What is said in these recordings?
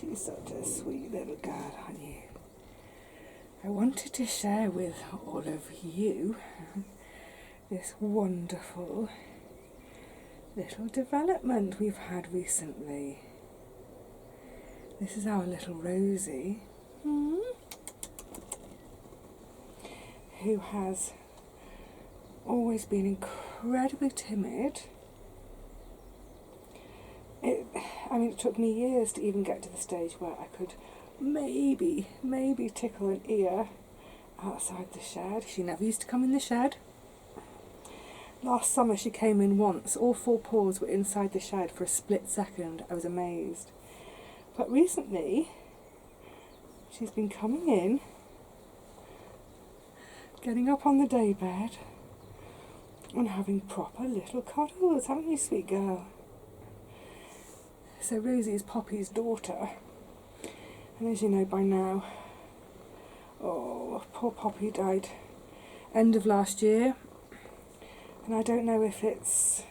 she's such a sweet little girl, aren't you? I wanted to share with all of you this wonderful little development we've had recently. This is our little Rosie, who has always been incredibly timid. It took me years to even get to the stage where I could maybe tickle an ear outside the shed. She never used to come in the shed. Last summer she came in once. All 4 paws were inside the shed for a split second. I was amazed. But recently she's been coming in, getting up on the daybed and having proper little cuddles, haven't you, sweet girl? So Rosie is Poppy's daughter, and as you know by now, poor Poppy died end of last year, and I don't know if it's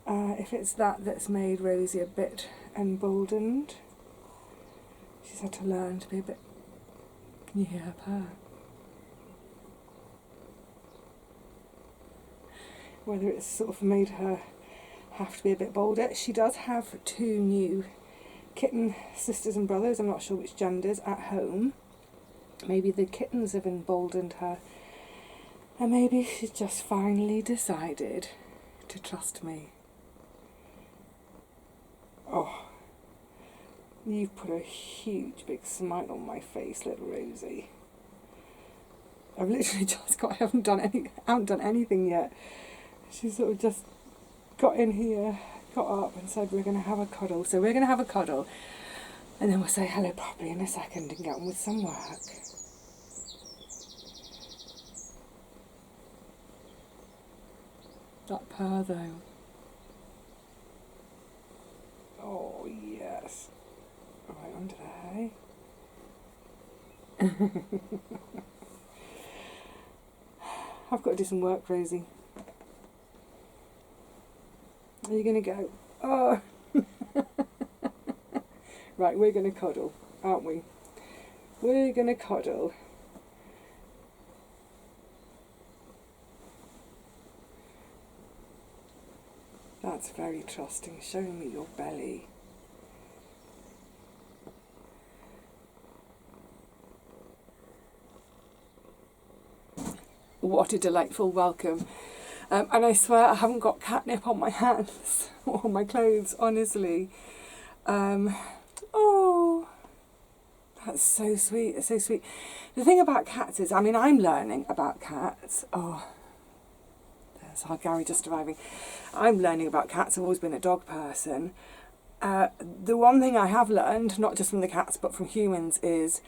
that's made Rosie a bit emboldened. She's had to learn to be a bit. Can you hear her purr? Whether it's sort of made her have to be a bit bolder. She does have 2 new kitten sisters and brothers, I'm not sure which genders, at home. Maybe the kittens have emboldened her, and maybe she's just finally decided to trust me. Oh, you've put a huge big smile on my face, little Rosie. I've literally just I haven't done anything yet. She sort of just got in here, got up and said we're going to have a cuddle. So we're going to have a cuddle and then we'll say hello properly in a second and get on with some work. That purr though. Oh yes. Right under the hay. I've got to do some work, Rosie. Are you going to go? Oh! Right, we're going to cuddle, aren't we? We're going to cuddle. That's very trusting. Show me your belly. What a delightful welcome. And I swear I haven't got catnip on my hands or on my clothes, honestly. Oh, that's so sweet. It's so sweet. The thing about cats is, I'm learning about cats. Oh, there's our Gary just arriving. I'm learning about cats. I've always been a dog person. The one thing I have learned, not just from the cats but from humans, is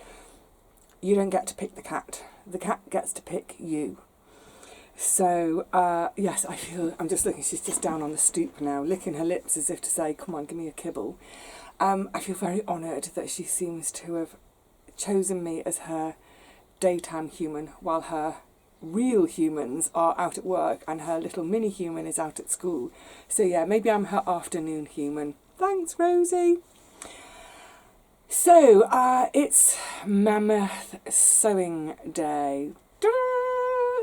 you don't get to pick the cat. The cat gets to pick you. So, yes, I'm just looking, she's just down on the stoop now, licking her lips as if to say, come on, give me a kibble. I feel very honoured that she seems to have chosen me as her daytime human while her real humans are out at work and her little mini human is out at school. So yeah, maybe I'm her afternoon human. Thanks, Rosie. So, it's Mammoth Sowing Day.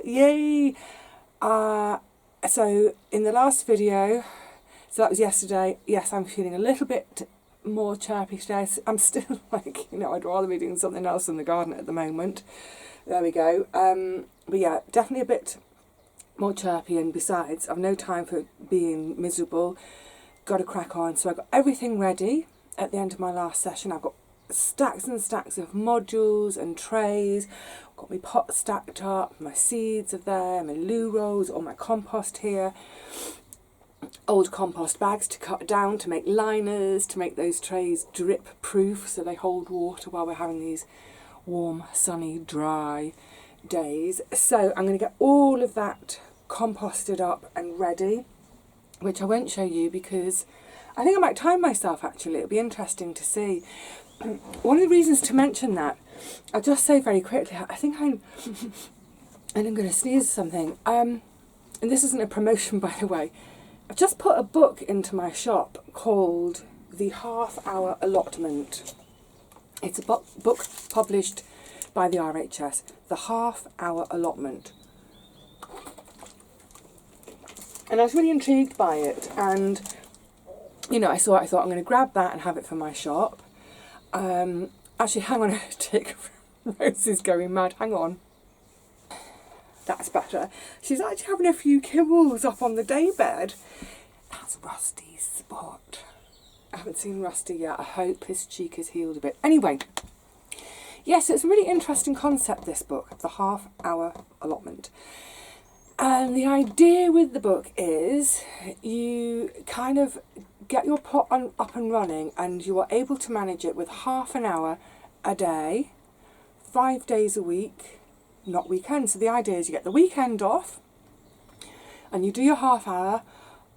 Yay! So in the last video, so that was yesterday, yes, I'm feeling a little bit more chirpy today. I'm still like, I'd rather be doing something else in the garden at the moment. There we go. But yeah, definitely a bit more chirpy, and besides, I've no time for being miserable. Got to crack on. So I got everything ready at the end of my last session. I've got stacks and stacks of modules and trays, got my pot stacked up, my seeds are there, my loo rolls, all my compost here, old compost bags to cut down to make liners, to make those trays drip proof so they hold water while we're having these warm, sunny, dry days. So I'm going to get all of that composted up and ready, which I won't show you because I think I might time myself actually. It'll be interesting to see. One of the reasons to mention that, I'll just say very quickly, I think and I'm going to sneeze something, and this isn't a promotion by the way, I've just put a book into my shop called The Half-Hour Allotment. It's a book published by the RHS. The Half-Hour Allotment. And I was really intrigued by it, and you know, I thought I'm going to grab that and have it for my shop. Actually, hang on a tick. Rose is going mad. Hang on. That's better. She's actually having a few kibbles up on the daybed. That's Rusty's spot. I haven't seen Rusty yet. I hope his cheek is healed a bit. Anyway, yes, it's a really interesting concept, this book, The Half-Hour Allotment. And the idea with the book is you kind of get your plot up and running, and you are able to manage it with half an hour a day, 5 days a week, not weekends. So the idea is you get the weekend off and you do your half hour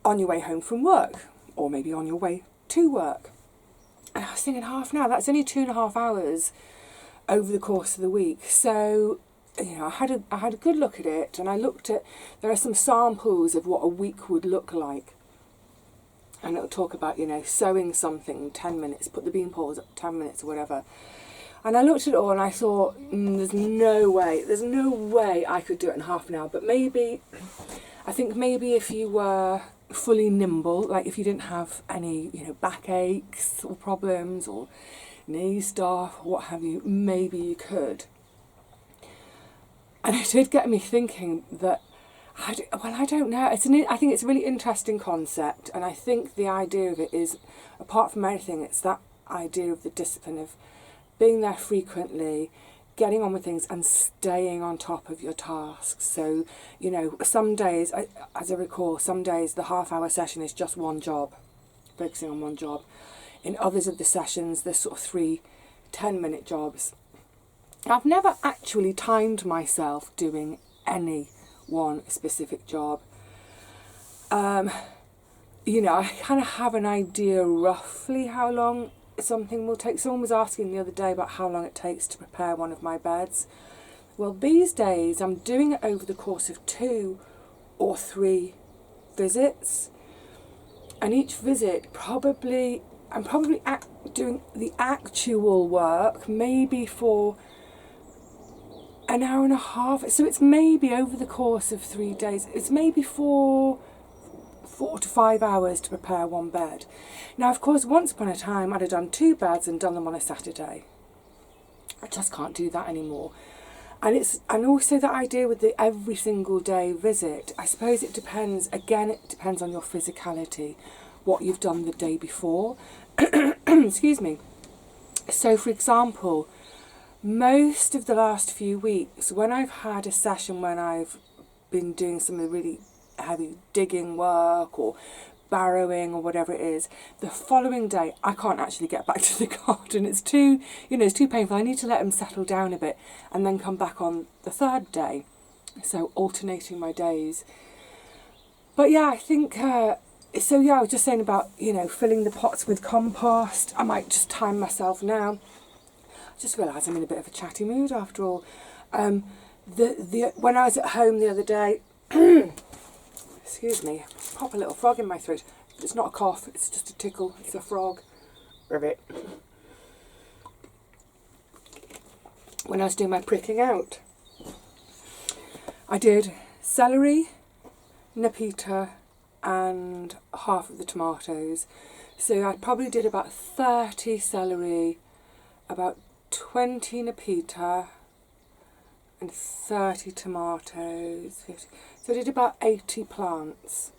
on your way home from work, or maybe on your way to work. And I was thinking, half an hour, that's only 2.5 hours over the course of the week. So, you know, I had a good look at it, and I looked at, there are some samples of what a week would look like. And it'll talk about, you know, sowing something 10 minutes, put the bean poles up 10 minutes or whatever. And I looked at it all and I thought, there's no way I could do it in half an hour. But maybe, I think maybe if you were fully nimble, like if you didn't have any, you know, backaches or problems or knee stuff, what have you, maybe you could. And it did get me thinking that, I don't know. I think it's a really interesting concept, and I think the idea of it is, apart from anything, it's that idea of the discipline of being there frequently, getting on with things, and staying on top of your tasks. So, you know, some days, as I recall, some days the half-hour session is just one job, focusing on one job. In others of the sessions, there's sort of 3 10-minute jobs. I've never actually timed myself doing any one specific job. You know, I kind of have an idea roughly how long something will take. Someone was asking the other day about how long it takes to prepare one of my beds. Well, these days I'm doing it over the course of 2 or 3 visits, and each visit I'm probably doing the actual work maybe for an hour and a half. So it's maybe over the course of 3 days, it's maybe 4 to 5 hours to prepare one bed. Now, of course, once upon a time I'd have done 2 beds and done them on a Saturday. I just can't do that anymore. And also the idea with the every single day visit, I suppose it depends, again, it depends on your physicality, what you've done the day before. Excuse me. So, for example, most of the last few weeks, when I've had a session when I've been doing some of the really heavy digging work or barrowing or whatever it is, the following day I can't actually get back to the garden. It's too painful. I need to let them settle down a bit and then come back on the 3rd day. So alternating my days. But yeah, I think so yeah, I was just saying about, you know, filling the pots with compost. I might just time myself now. I just realised I'm in a bit of a chatty mood after all. When I was at home the other day, excuse me, pop a little frog in my throat. It's not a cough, it's just a tickle, it's a frog. Ribbit. When I was doing my pricking out, I did celery, Nepeta, and half of the tomatoes. So I probably did about 30 celery, about 20 Nepeta, and 30 tomatoes, 50. So I did about 80 plants.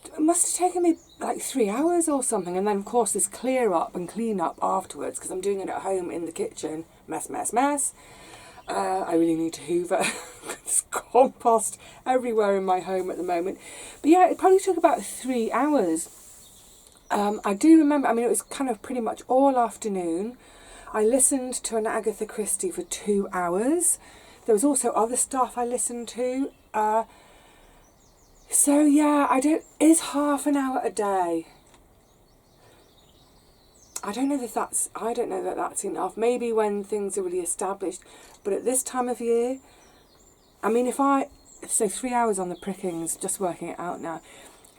It must have taken me like 3 hours or something, and then of course this clear up and clean up afterwards, because I'm doing it at home in the kitchen. Mess. I really need to hoover. There's compost everywhere in my home at the moment. But yeah, it probably took about 3 hours. I do remember, I mean, it was kind of pretty much all afternoon. I listened to an Agatha Christie for 2 hours. There was also other stuff I listened to. So yeah, is half an hour a day? I don't know that that's enough. Maybe when things are really established. But at this time of year, I mean, so 3 hours on the prickings, just working it out now,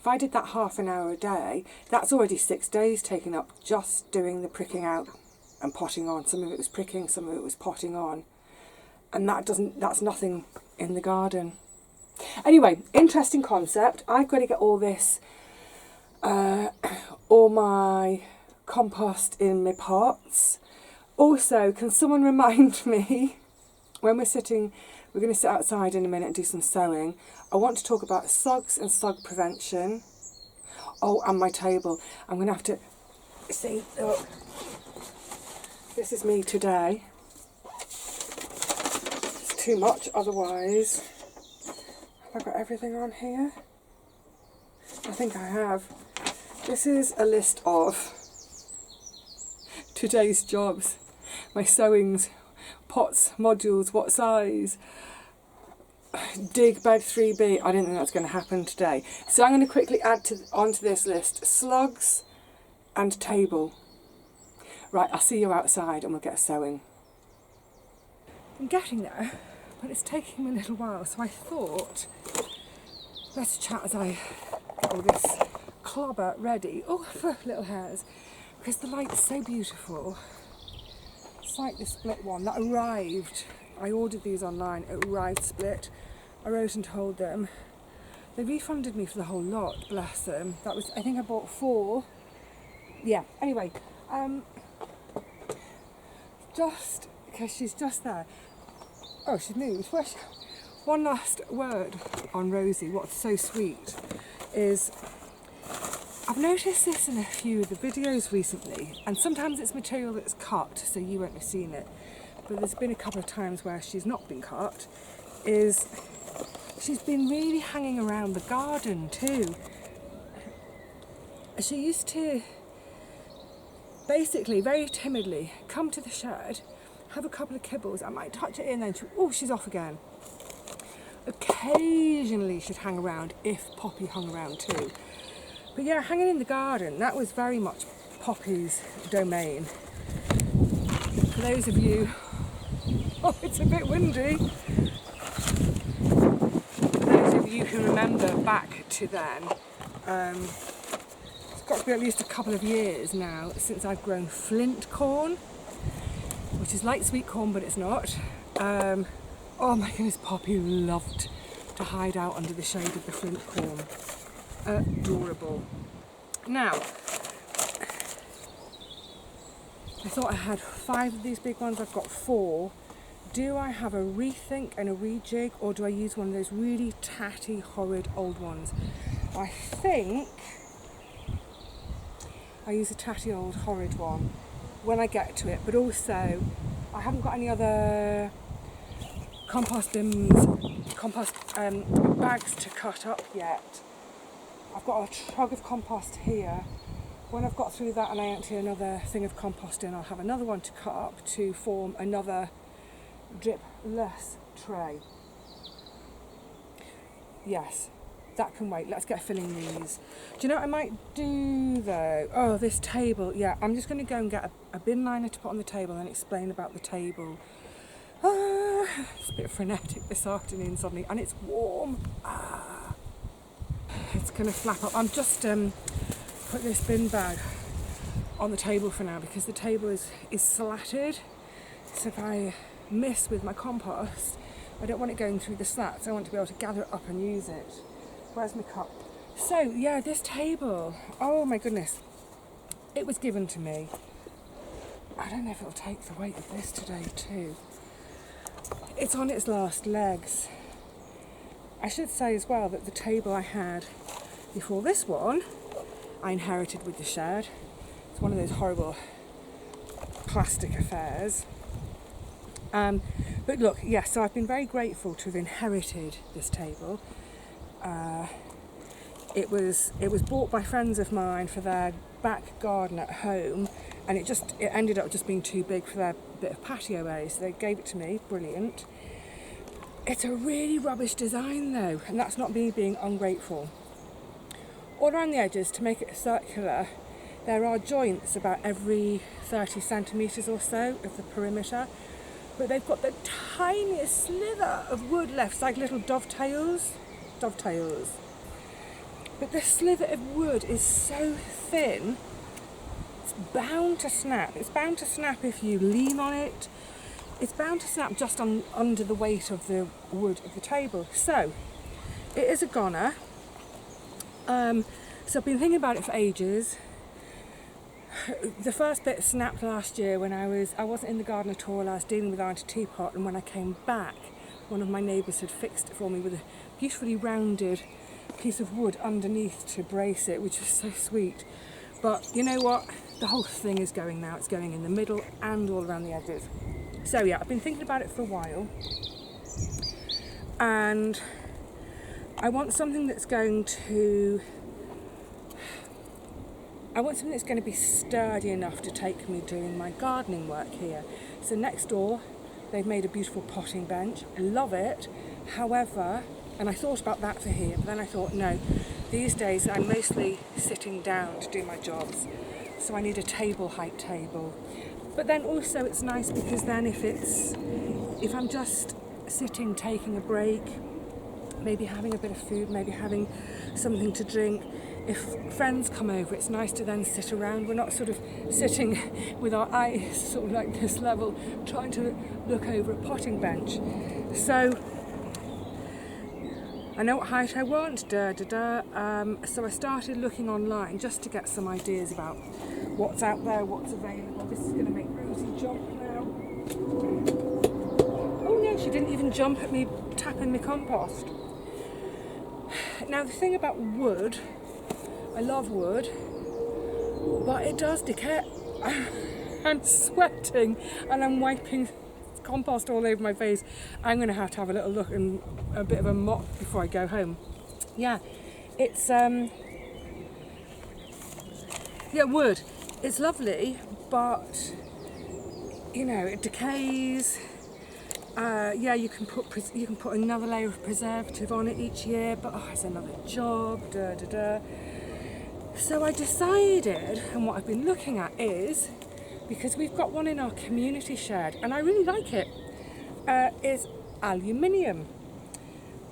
If I did that half an hour a day, that's already 6 days taken up just doing the pricking out and potting on. Some of it was pricking, some of it was potting on. And that's nothing in the garden. Anyway, interesting concept. I've got to get all this, all my compost in my pots. Also, can someone remind me, when we're going to sit outside in a minute and do some sowing, I want to talk about slugs and slug prevention. Oh, and my table. I'm going to have to see, look, this is me today. It's too much otherwise. Have I got everything on here? I think I have. This is a list of today's jobs. My sowings, pots, modules, what size, dig bed 3B. I didn't think that was going to happen today. So I'm going to quickly add onto this list slugs and table. Right, I'll see you outside and we'll get sowing. I'm getting there, but it's taking me a little while, so I thought let's chat as I get all this clobber ready. Oh, for little hairs, because the light's so beautiful. It's like the split one that arrived. I ordered these online, it arrived split. I wrote and told them. They refunded me for the whole lot, bless them. That was, I think I bought 4. Yeah, anyway, just because she's just there. Oh, she's moved. Where's she? One last word on Rosie, what's so sweet is I've noticed this in a few of the videos recently, and sometimes it's material that's cut, so you won't have seen it, but there's been a couple of times where she's not been cut, is she's been really hanging around the garden too. She used to basically very timidly come to the shed, have a couple of kibbles, I might touch it in, then she's off again. Occasionally she'd hang around if Poppy hung around too. But yeah, hanging in the garden, that was very much Poppy's domain. For those of you, oh, it's a bit windy. For those of you who remember back to then, it's got to be at least a couple of years now since I've grown flint corn, which is like sweet corn, but it's not. Oh my goodness, Poppy loved to hide out under the shade of the flint corn. Adorable. Now, I thought I had 5 of these big ones, I've got 4. Do I have a rethink and a rejig, or do I use one of those really tatty, horrid old ones? I think I use a tatty old horrid one when I get to it, but also I haven't got any other compost bags to cut up yet. I've got a trug of compost here. When I've got through that and I empty another thing of compost in, I'll have another one to cut up to form another dripless tray. Yes, that can wait. Let's get filling these. Do you know what I might do though? Oh, this table. Yeah, I'm just going to go and get a bin liner to put on the table and explain about the table. It's a bit frenetic this afternoon suddenly, and it's warm. It's going to flap up. I'm just put this bin bag on the table for now because the table is slatted. So if I miss with my compost, I don't want it going through the slats. I want to be able to gather it up and use it. Where's my cup? So yeah, this table. Oh my goodness, it was given to me. I don't know if it'll take the weight of this today too. It's on its last legs. I should say as well that the table I had before this one, I inherited with the shed. It's one of those horrible plastic affairs. But look, yes, so I've been very grateful to have inherited this table. It was bought by friends of mine for their back garden at home, and it ended up just being too big for their bit of patio area, so they gave it to me. Brilliant. It's a really rubbish design though, and that's not me being ungrateful. All around the edges, to make it circular, there are joints about every 30 centimetres or so of the perimeter, but they've got the tiniest slither of wood left, it's like little dovetails. But this sliver of wood is so thin, it's bound to snap. It's bound to snap if you lean on it. It's bound to snap just under the weight of the wood of the table. So it is a goner. So I've been thinking about it for ages. The first bit snapped last year when I wasn't in the garden at all. I was dealing with our anti-teapot, and when I came back, one of my neighbours had fixed it for me with a beautifully rounded piece of wood underneath to brace it, which was so sweet. But you know what? The whole thing is going now. It's going in the middle and all around the edges. So yeah, I've been thinking about it for a while, and I want something that's going to be sturdy enough to take me doing my gardening work here. So next door, they've made a beautiful potting bench. I love it. However, and I thought about that for here, but then I thought, no, these days I'm mostly sitting down to do my jobs. So I need a table height table. But then also it's nice because then if I'm just sitting, taking a break, maybe having a bit of food, maybe having something to drink, if friends come over, it's nice to then sit around. We're not sort of sitting with our eyes sort of like this level, trying to look over a potting bench. So I know what height I want, so I started looking online just to get some ideas about what's out there, what's available. This is going to make Rosie jump now. Oh no, she didn't even jump at me tapping my compost. Now the thing about wood, I love wood, but it does decay. I'm sweating and I'm wiping compost all over my face. I'm going to have a little look and a bit of a mop before I go home. Yeah, it's wood. It's lovely, but you know, it decays. You can put another layer of preservative on it each year, but it's another job. So I decided, and what I've been looking at is, because we've got one in our community shed, and I really like it, is aluminium.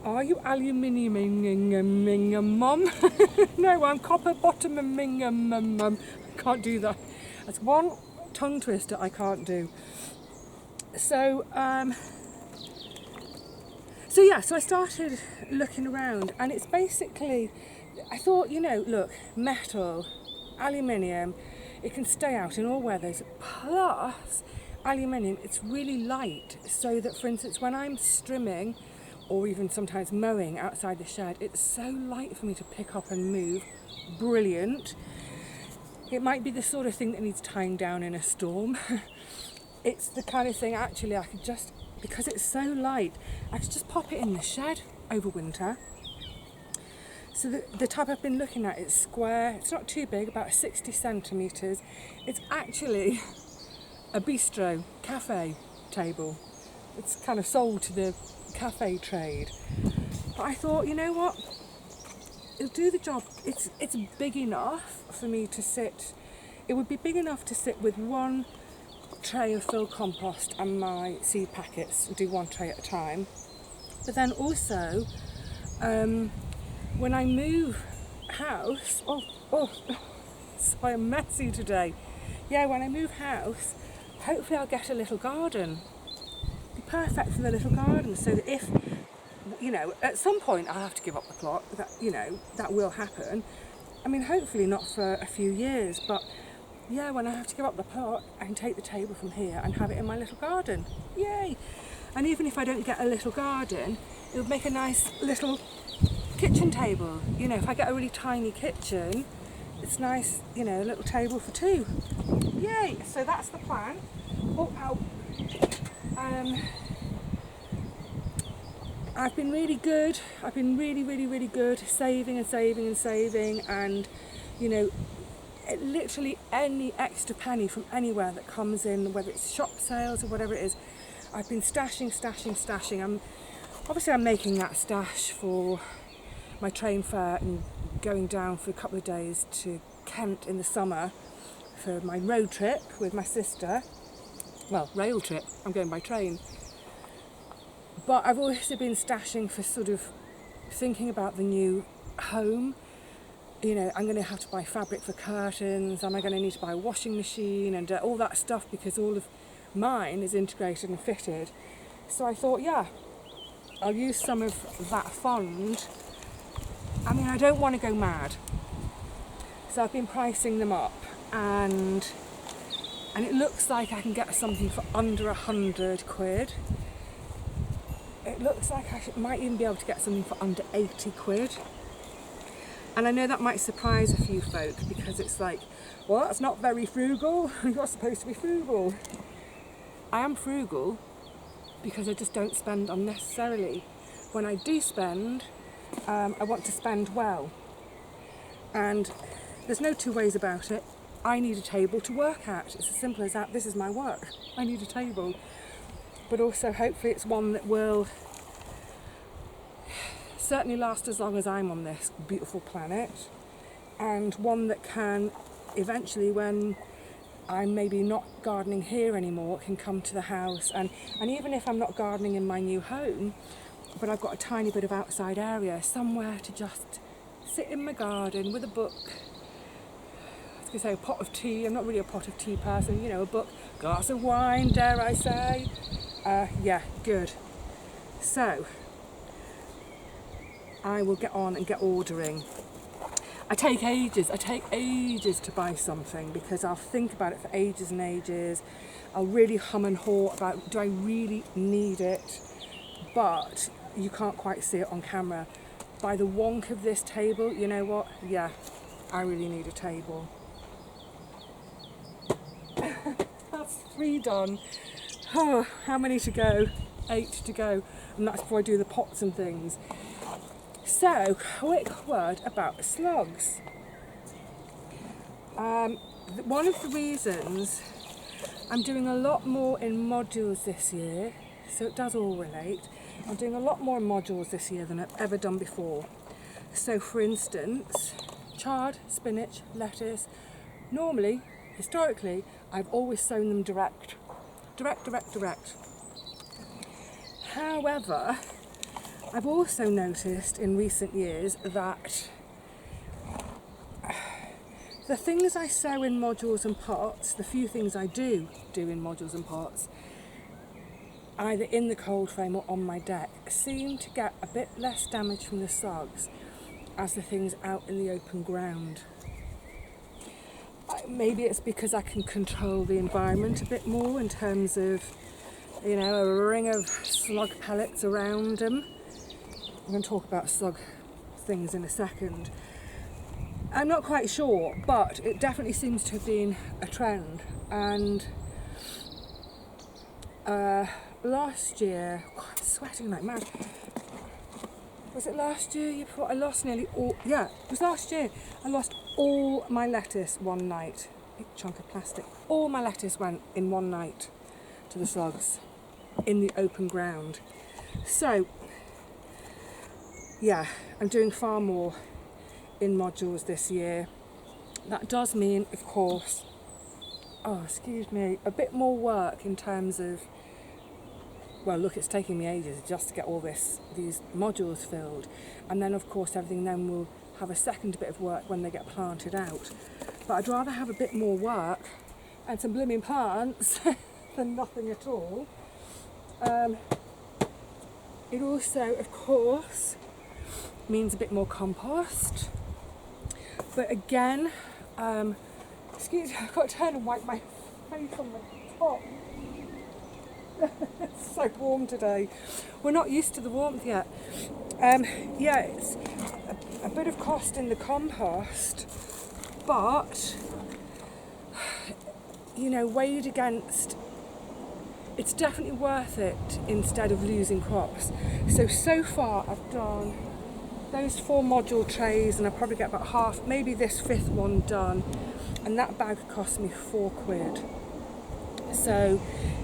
Are you aluminiuming, mum? No, I'm copper bottoming, mum. I can't do that. That's one tongue twister I can't do. So I started looking around, and it's basically, I thought, look, metal, aluminium, it can stay out in all weathers, plus aluminium, it's really light, so that, for instance, when I'm strimming or even sometimes mowing outside the shed, it's so light for me to pick up and move. Brilliant. It might be the sort of thing that needs tying down in a storm. It's the kind of thing, actually, I could just, because it's so light, I could just pop it in the shed over winter. So the type I've been looking at is square. It's not too big, about 60 centimetres. It's actually a bistro, cafe table. It's kind of sold to the cafe trade. But I thought, you know what? It'll do the job. It's big enough for me to sit. It would be big enough to sit with one tray of filled compost and my seed packets, and do one tray at a time. But then also, when I move house, so I'm messy today. Yeah, when I move house, hopefully I'll get a little garden. Be perfect for the little garden, so that if, at some point I'll have to give up the plot, that will happen. I mean, hopefully not for a few years, but yeah, when I have to give up the plot, I can take the table from here and have it in my little garden. Yay! And even if I don't get a little garden, it would make a nice little kitchen table. If I get a really tiny kitchen, it's nice, a little table for two. Yay! So that's the plan. I've been really good. I've been really, really, really good saving and saving and saving, and literally any extra penny from anywhere that comes in, whether it's shop sales or whatever it is, I've been stashing. I'm making that stash for my train fare and going down for a couple of days to Kent in the summer for my road trip with my sister. Well, rail trip, I'm going by train. But I've also been stashing for sort of thinking about the new home, you know, I'm going to have to buy fabric for curtains, am I going to need to buy a washing machine and all that stuff, because all of mine is integrated and fitted. So I thought, yeah, I'll use some of that fund. I mean, I don't want to go mad. So I've been pricing them up, and it looks like I can get something for under 100 quid. It looks like I might even be able to get something for under 80 quid. And I know that might surprise a few folk, because it's like, well, that's not very frugal. You're supposed to be frugal. I am frugal because I just don't spend unnecessarily. When I do spend, I want to spend well. And there's no two ways about it. I need a table to work at. It's as simple as that. This is my work. I need a table. But also, hopefully, it's one that will certainly last as long as I'm on this beautiful planet, and one that can eventually, when I'm maybe not gardening here anymore, can come to the house. And even if I'm not gardening in my new home, but I've got a tiny bit of outside area, somewhere to just sit in my garden with a book. I was going to say a pot of tea. I'm not really a pot of tea person, you know, a book, glass of wine, dare I say. Yeah, good. So I will get on and get ordering. I take ages to buy something, because I'll think about it for ages and ages. I'll really hum and haw about, do I really need it? But you can't quite see it on camera. By the wonk of this table, you know what? Yeah, I really need a table. That's 3 done. Oh, how many to go? 8 to go. And that's before I do the pots and things. So, quick word about slugs. One of the reasons I'm doing a lot more in modules this year, so it does all relate, I'm doing a lot more in modules this year than I've ever done before. So for instance, chard, spinach, lettuce, normally, historically, I've always sown them direct. However, I've also noticed in recent years that the things I sow in modules and pots, the few things I do in modules and pots, either in the cold frame or on my deck, seem to get a bit less damage from the slugs as the things out in the open ground. Maybe it's because I can control the environment a bit more in terms of, you know, a ring of slug pellets around them. I'm going to talk about slug things in a second. I'm not quite sure, but it definitely seems to have been a trend. And last year, I'm sweating like mad. Was it last year? I lost nearly all. Yeah, it was last year. I lost all my lettuce one night. Big chunk of plastic. All my lettuce went in one night to the slugs in the open ground. So, yeah, I'm doing far more in modules this year. That does mean, of course, a bit more work in terms of, well, look, it's taking me ages just to get all these modules filled, and then of course everything then will have a second bit of work when they get planted out. But I'd rather have a bit more work and some blooming plants than nothing at all. It also, of course, means a bit more compost. But again, excuse me, I've got to turn and wipe my face on the top. It's so warm today. We're not used to the warmth yet. Yeah, it's a bit of cost in the compost, but, you know, weighed against, it's definitely worth it instead of losing crops. So far I've done those 4 module trays, and I'll probably get about half, maybe this 5th one done, and that bag cost me 4 quid. So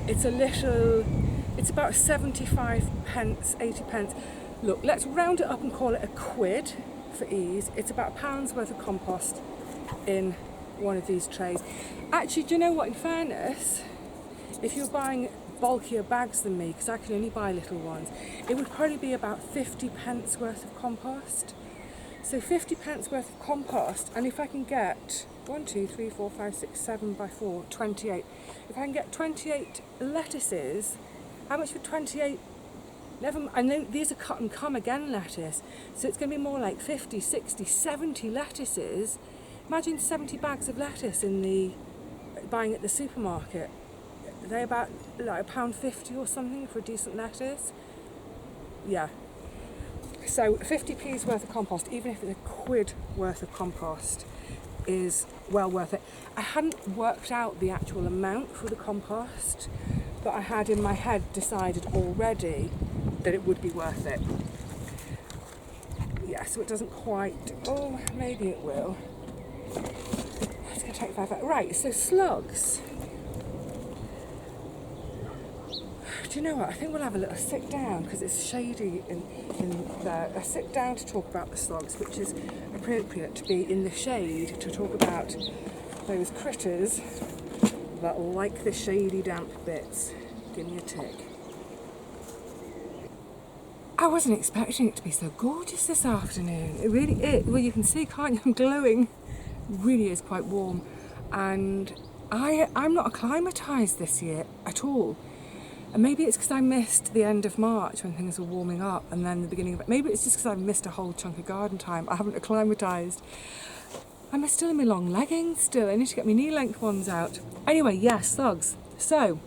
it's about 75 pence, 80 pence. Look, let's round it up and call it a quid for ease. It's about £1's worth of compost in one of these trays. Actually, do you know what, in fairness, if you're buying bulkier bags than me, because I can only buy little ones, it would probably be about 50 pence worth of compost. So 50p worth of compost, and if I can get 1, 2, 3, 4, 5, 6, 7 by 4, 28. If I can get 28 lettuces, how much for 28? I know these are cut and come again lettuce, so it's going to be more like 50, 60, 70 lettuces. Imagine 70 bags of lettuce buying at the supermarket. They're about like £1.50 or something for a decent lettuce. Yeah. So 50p's worth of compost, even if it's a quid worth of compost, is well worth it. I hadn't worked out the actual amount for the compost, but I had in my head decided already that it would be worth it. Yeah, so it doesn't quite, oh, maybe it will. It's going to take 5 hours. Right, so slugs. Do you know what? I think we'll have a little sit down because it's shady in there. A sit down to talk about the slugs, which is appropriate to be in the shade to talk about those critters that like the shady, damp bits. Give me a tick. I wasn't expecting it to be so gorgeous this afternoon. It really is. Well, you can see, can't you? I'm glowing. It really is quite warm, and I'm not acclimatised this year at all. And maybe it's because I missed the end of March when things were warming up, and then the beginning of it. Maybe it's just because I've missed a whole chunk of garden time. I haven't acclimatised. I'm still in my long leggings still. I need to get my knee-length ones out. Anyway, yes, slugs. So,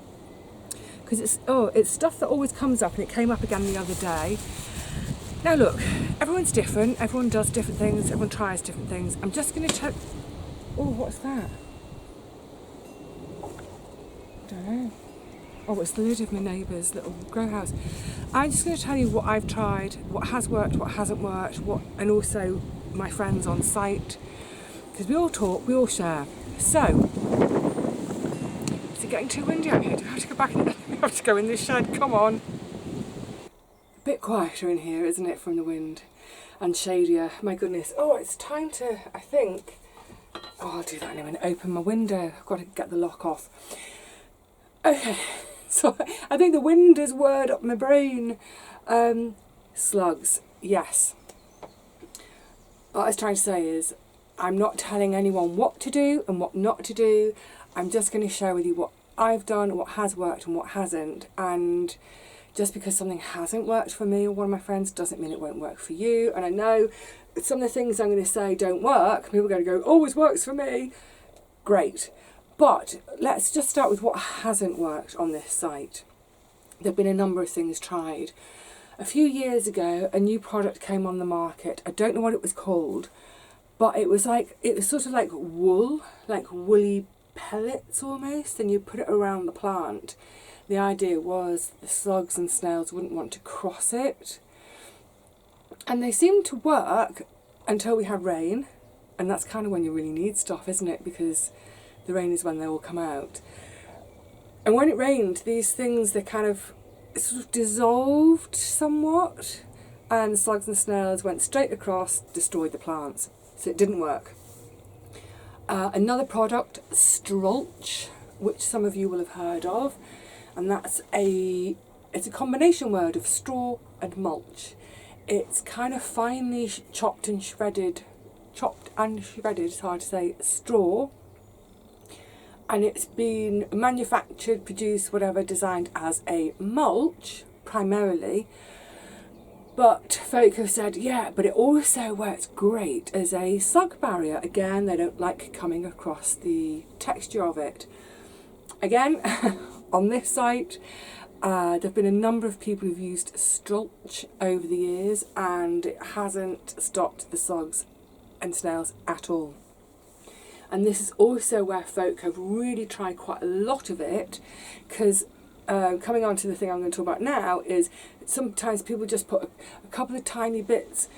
because it's stuff that always comes up, and it came up again the other day. Now look, everyone's different. Everyone does different things. Everyone tries different things. I'm just going to check. Oh, what's that? Don't know. Oh, it's the lid of my neighbour's little grow house. I'm just going to tell you what I've tried, what has worked, what hasn't worked, and also my friends on site, because we all talk, we all share. So, is it getting too windy out here? Do I have to go back and have to go in this shed? Come on. A bit quieter in here, isn't it, from the wind, and shadier. My goodness. Oh, it's time to, I think. Oh, I'll do that in a minute. Open my window. I've got to get the lock off. Okay. So I think the wind has whirred up my brain. Slugs, yes. What I was trying to say is, I'm not telling anyone what to do and what not to do. I'm just going to share with you what I've done, what has worked and what hasn't. And just because something hasn't worked for me or one of my friends doesn't mean it won't work for you. And I know some of the things I'm going to say don't work. People are going to go, always works for me. Great. But let's just start with what hasn't worked on this site. There have been a number of things tried. A few years ago, a new product came on the market. I don't know what it was called, but it was sort of like wool, like woolly pellets almost, and you put it around the plant. The idea was the slugs and snails wouldn't want to cross it. And they seemed to work until we had rain, and that's kind of when you really need stuff, isn't it? Because the rain is when they all come out. And when it rained, these things, they kind of sort of dissolved somewhat, and the slugs and snails went straight across, destroyed the plants. So it didn't work. Another product, Strolch, which some of you will have heard of, and it's a combination word of straw and mulch. It's kind of finely chopped and shredded, it's hard to say, straw. And it's been manufactured, produced, whatever, designed as a mulch, primarily. But folk have said, yeah, but it also works great as a slug barrier. Again, they don't like coming across the texture of it. Again, on this site, there have been a number of people who've used Strolch over the years, and it hasn't stopped the slugs and snails at all. And this is also where folk have really tried quite a lot of it, because coming on to the thing I'm going to talk about now is sometimes people just put a couple of tiny bits,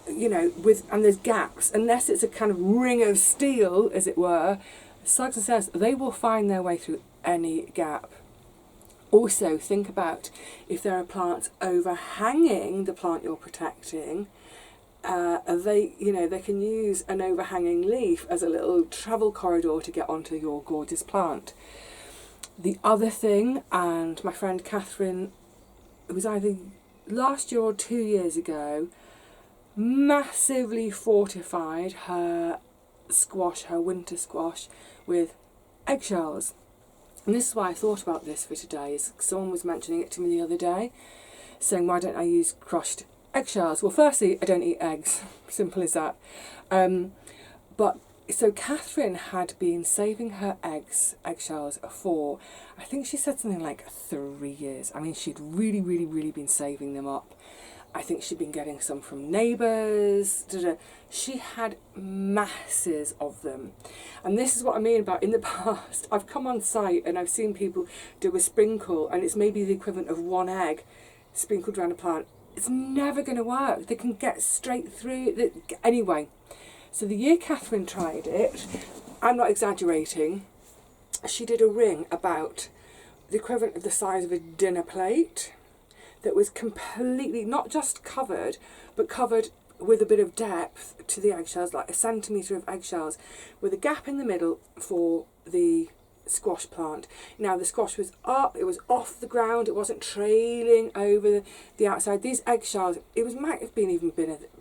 you know, and there's gaps, unless it's a kind of ring of steel, as it were. Slugs and snails, they will find their way through any gap. Also, think about if there are plants overhanging the plant you're protecting. They can use an overhanging leaf as a little travel corridor to get onto your gorgeous plant. The other thing, and my friend Catherine, it was either last year or 2 years ago, massively fortified her squash, her winter squash, with eggshells. And this is why I thought about this for today, is someone was mentioning it to me the other day, saying why don't I use crushed eggshells? Well, firstly, I don't eat eggs, simple as that. But so Catherine had been saving her eggshells for, I think she said something like 3 years. I mean, she'd really, really, really been saving them up. I think she'd been getting some from neighbours. She had masses of them. And this is what I mean about in the past. I've come on site and I've seen people do a sprinkle, and it's maybe the equivalent of 1 egg sprinkled around a plant. It's never going to work. They can get straight through. Anyway, so the year Catherine tried it, I'm not exaggerating, she did a ring about the equivalent of the size of a dinner plate, that was completely, not just covered, but covered with a bit of depth to the eggshells, like 1 centimetre of eggshells, with a gap in the middle for the squash plant. Now the squash was up, it was off the ground, it wasn't trailing over the outside. These eggshells, might have been even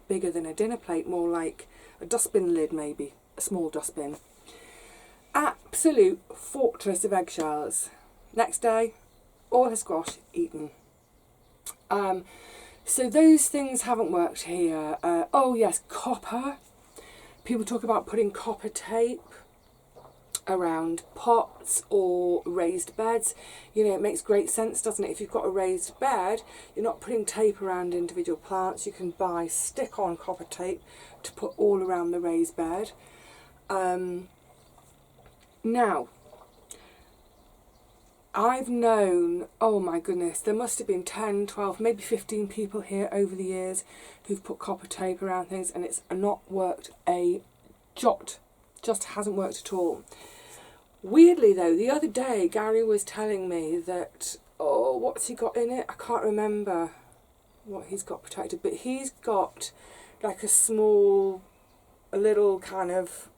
bigger than a dinner plate, more like a dustbin lid maybe, a small dustbin. Absolute fortress of eggshells. Next day, all her squash eaten. So those things haven't worked here. Oh yes, copper. People talk about putting copper tape around pots or raised beds. You know, it makes great sense, doesn't it? If you've got a raised bed, you're not putting tape around individual plants. You can buy stick-on copper tape to put all around the raised bed. Now, I've known, oh my goodness, there must have been 10, 12, maybe 15 people here over the years who've put copper tape around things, and it's not worked a jot. Just hasn't worked at all. Weirdly though, the other day Gary was telling me that, oh, what's he got in it? I can't remember what he's got protected, but he's got like a little kind of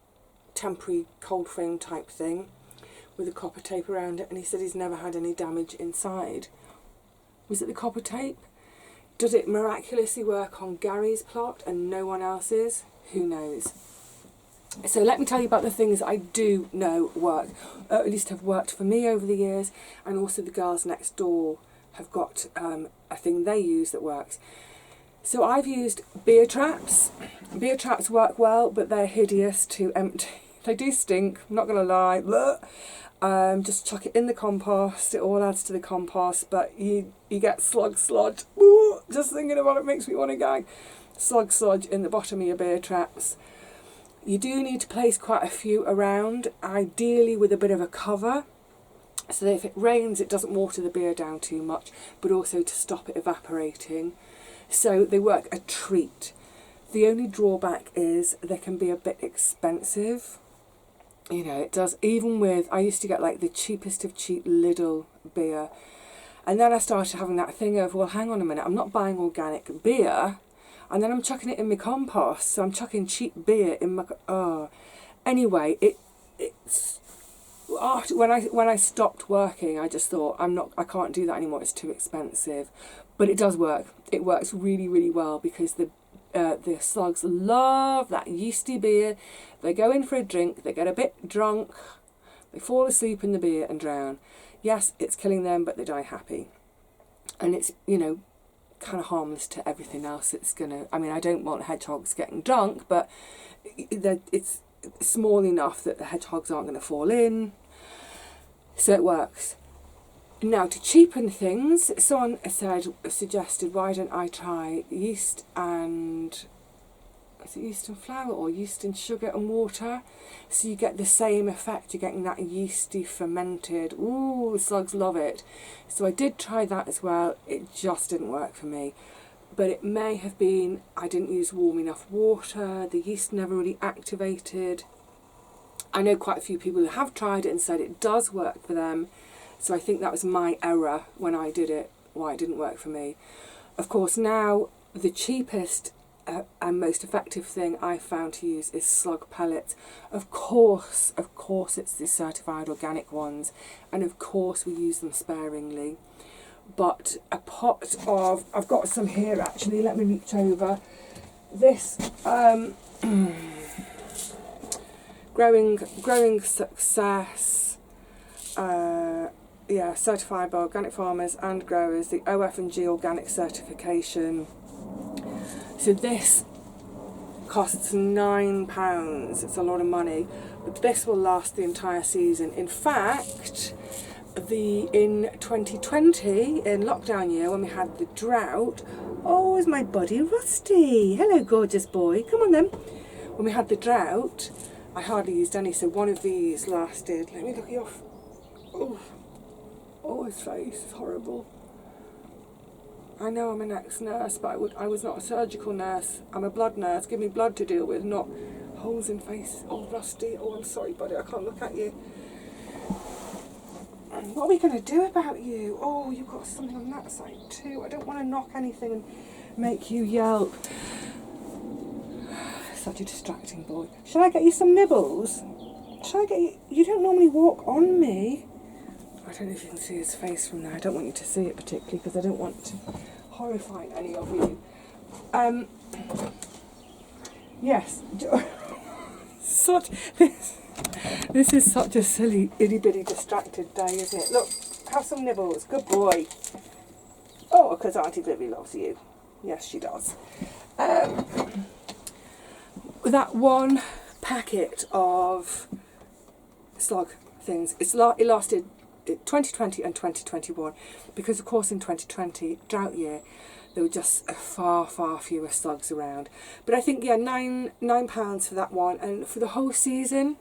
temporary cold frame type thing with a copper tape around it, and he said he's never had any damage inside. Was it the copper tape? Does it miraculously work on Gary's plot and no one else's? Who knows? So let me tell you about the things I do know work, or at least have worked for me over the years, and also the girls next door have got a thing they use that works. So I've used beer traps. Beer traps work well, but they're hideous to empty. They do stink, I'm not going to lie. Just chuck it in the compost, it all adds to the compost, but you get slug sludge. Ooh, just thinking about it makes me want to gag. Slug sludge in the bottom of your beer traps. You do need to place quite a few around, ideally with a bit of a cover, so that if it rains it doesn't water the beer down too much, but also to stop it evaporating. So they work a treat. The only drawback is they can be a bit expensive. You know, it does, even with, I used to get like the cheapest of cheap Lidl beer, and then I started having that thing of, well, hang on a minute, I'm not buying organic beer, and then I'm chucking it in my compost, so I'm chucking cheap beer in my, anyway, it's after, when I stopped working, I just thought, I can't do that anymore, it's too expensive. But it does work. It works really, really well, because the slugs love that yeasty beer. They go in for a drink, they get a bit drunk, they fall asleep in the beer and drown. Yes, it's killing them, but they die happy. And it's, you know, kind of harmless to everything else. It's gonna, I mean, I don't want hedgehogs getting drunk, but it's small enough that the hedgehogs aren't going to fall in. So it works. Now, to cheapen things, someone suggested, why don't I try yeast and, is it yeast and flour or yeast and sugar and water? So you get the same effect, you're getting that yeasty fermented, ooh, the slugs love it. So I did try that as well, it just didn't work for me. But it may have been, I didn't use warm enough water, the yeast never really activated. I know quite a few people who have tried it and said it does work for them. So I think that was my error when I did it, why it didn't work for me. Of course, now the cheapest and most effective thing I found to use is Slug Pellets. Of course it's the certified organic ones, and of course we use them sparingly. But a pot of, I've got some here actually, let me reach over. this growing success, yeah, certified by organic farmers and growers, the OF&G organic certification. So this costs £9. It's a lot of money, but this will last the entire season. In fact, in 2020, in lockdown year, when we had the drought, oh, is my buddy Rusty? Hello, gorgeous boy. Come on then. When we had the drought, I hardly used any, so one of these lasted. Let me look at your. Oh, his face is horrible. I know I'm an ex-nurse, but I was not a surgical nurse. I'm a blood nurse. Give me blood to deal with, not holes in face. Oh, Rusty. Oh, I'm sorry, buddy. I can't look at you. What are we going to do about you? Oh, you've got something on that side too. I don't want to knock anything and make you yelp. Such a distracting boy. Shall I get you some nibbles? Shall I get you... You don't normally walk on me. I don't know if you can see his face from there. I don't want you to see it particularly because I don't want to horrify any of you. Yes. This is such a silly, itty-bitty distracted day, isn't it? Look, have some nibbles. Good boy. Oh, because Auntie Vivi loves you. Yes, she does. That one packet of slug things, it lasted 2020 and 2021, because of course in 2020, drought year, there were just far fewer slugs around. But I think, yeah, £9 for that one, and for the whole season,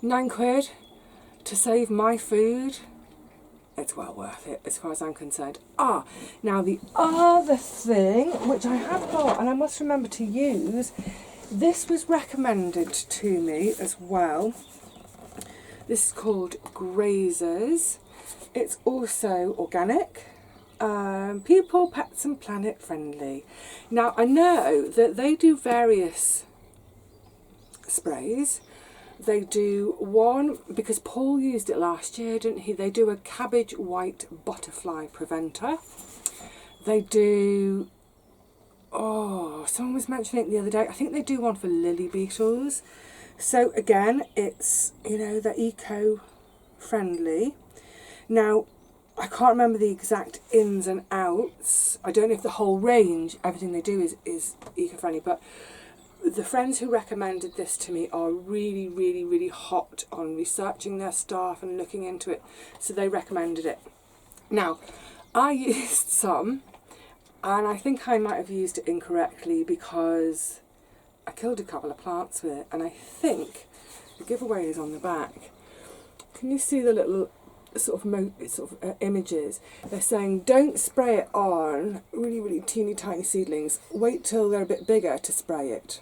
£9 to save my food. It's well worth it as far as I'm concerned. Now the other thing, which I have got and I must remember to use, this was recommended to me as well. This is called Grazers. It's also organic, people, pets and planet friendly. Now I know that they do various sprays. They do one, because Paul used it last year, didn't he? They do a cabbage white butterfly preventer. They do, someone was mentioning it the other day, I think they do one for lily beetles. So again, it's, they're eco-friendly. Now, I can't remember the exact ins and outs. I don't know if the whole range, everything they do is eco-friendly, but the friends who recommended this to me are really hot on researching their stuff and looking into it, so they recommended it. Now, I used some, and I think I might have used it incorrectly because I killed a couple of plants with it, and I think the giveaway is on the back. Can you see the little sort of images? They're saying don't spray it on really teeny tiny seedlings. Wait till they're a bit bigger to spray it.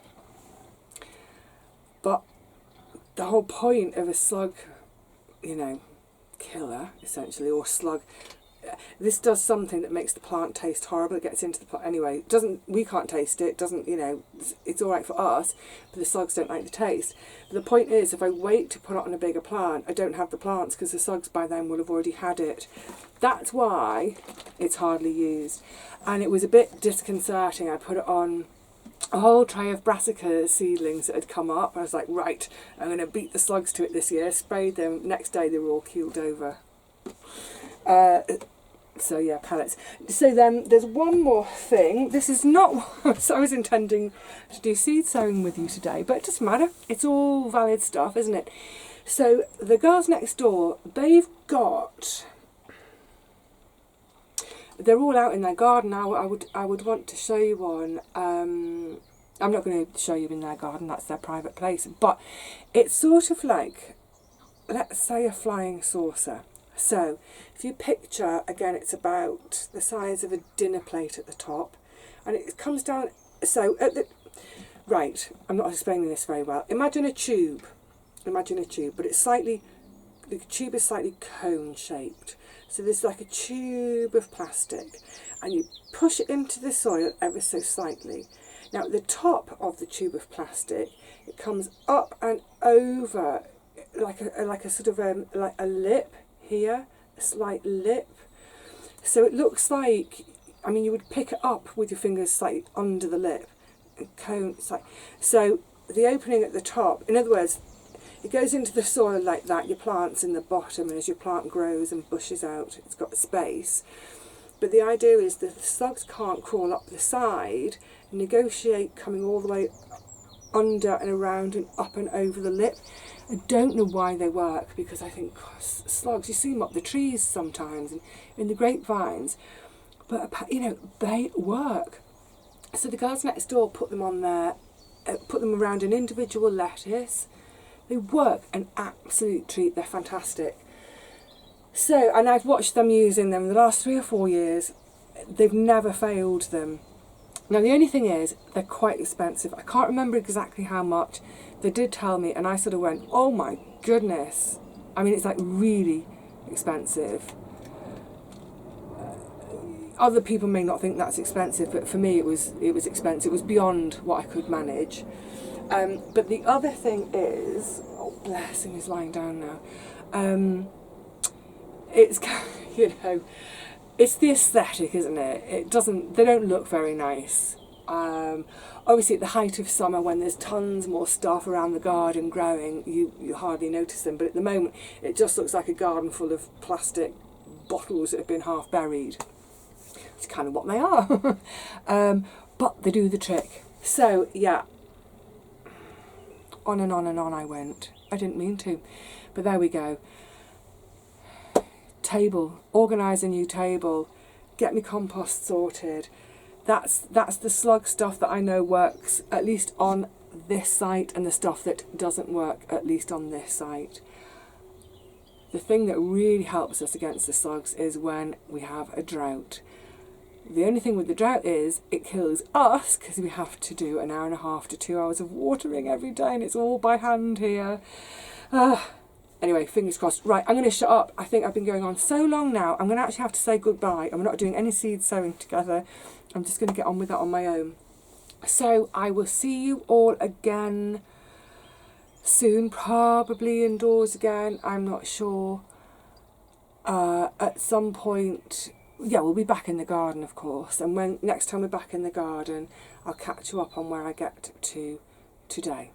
But the whole point of a slug, killer essentially, or slug, this does something that makes the plant taste horrible. It gets into the plant anyway. It doesn't. We can't taste it. Doesn't. It's all right for us, but the slugs don't like the taste. But the point is, if I wait to put it on a bigger plant, I don't have the plants because the slugs by then will have already had it. That's why it's hardly used, and it was a bit disconcerting. I put it on a whole tray of brassica seedlings that had come up. I was like, right, I'm going to beat the slugs to it this year. Sprayed them. Next day they were all keeled over. So yeah, pellets. So then there's one more thing. This is not what I was intending to do seed sowing with you today, but it doesn't matter. It's all valid stuff, isn't it? So the girls next door, they've got, they're all out in their garden now. I would want to show you one. I'm not going to show you in their garden, that's their private place, but it's sort of like, let's say, a flying saucer. So if you picture, again, it's about the size of a dinner plate at the top, and it comes down, so at the, right, I'm not explaining this very well. Imagine a tube, but it's slightly, the tube is slightly cone shaped. So there's like a tube of plastic, and you push it into the soil ever so slightly. Now at the top of the tube of plastic, it comes up and over like a sort of like a lip here, a slight lip. So it looks like, I mean, you would pick it up with your fingers slightly under the lip. cone. So the opening at the top, in other words, it goes into the soil like that, your plant's in the bottom, and as your plant grows and bushes out, it's got space. But the idea is that the slugs can't crawl up the side and negotiate coming all the way under and around and up and over the lip. I don't know why they work, because I think slugs, you see them up the trees sometimes and in the grapevines, but you know, they work. So the guys next door put them on there, put them around an individual lettuce. They work an absolute treat, they're fantastic. So, and I've watched them using them the last 3 or 4 years. They've never failed them. Now the only thing is, they're quite expensive. I can't remember exactly how much. They did tell me, and I sort of went, oh my goodness. I mean, it's like really expensive. Other people may not think that's expensive, but for me it was expensive. It was beyond what I could manage. But the other thing is, oh bless him, he's lying down now. It's, you know, it's the aesthetic, isn't it? They don't look very nice. Obviously at the height of summer, when there's tons more stuff around the garden growing, you hardly notice them, but at the moment it just looks like a garden full of plastic bottles that have been half buried. It's kind of what they are. But they do the trick. So yeah, on and on and on I went. I didn't mean to, but there we go. Table, organise a new table, get me compost sorted. That's the slug stuff that I know works, at least on this site, and the stuff that doesn't work, at least on this site. The thing that really helps us against the slugs is when we have a drought. The only thing with the drought is it kills us, because we have to do 1.5 hours to 2 hours of watering every day, and it's all by hand here. Anyway, fingers crossed. Right, I'm going to shut up. I think I've been going on so long now. I'm going to actually have to say goodbye. I'm not doing any seed sowing together. I'm just going to get on with that on my own. So I will see you all again soon, probably indoors again. I'm not sure. At some point, yeah, we'll be back in the garden, of course. And when next time we're back in the garden, I'll catch you up on where I get to today.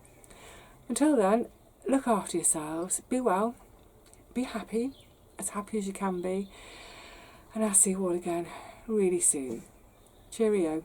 Until then, look after yourselves, be well, be happy as you can be, and I'll see you all again really soon. Cheerio.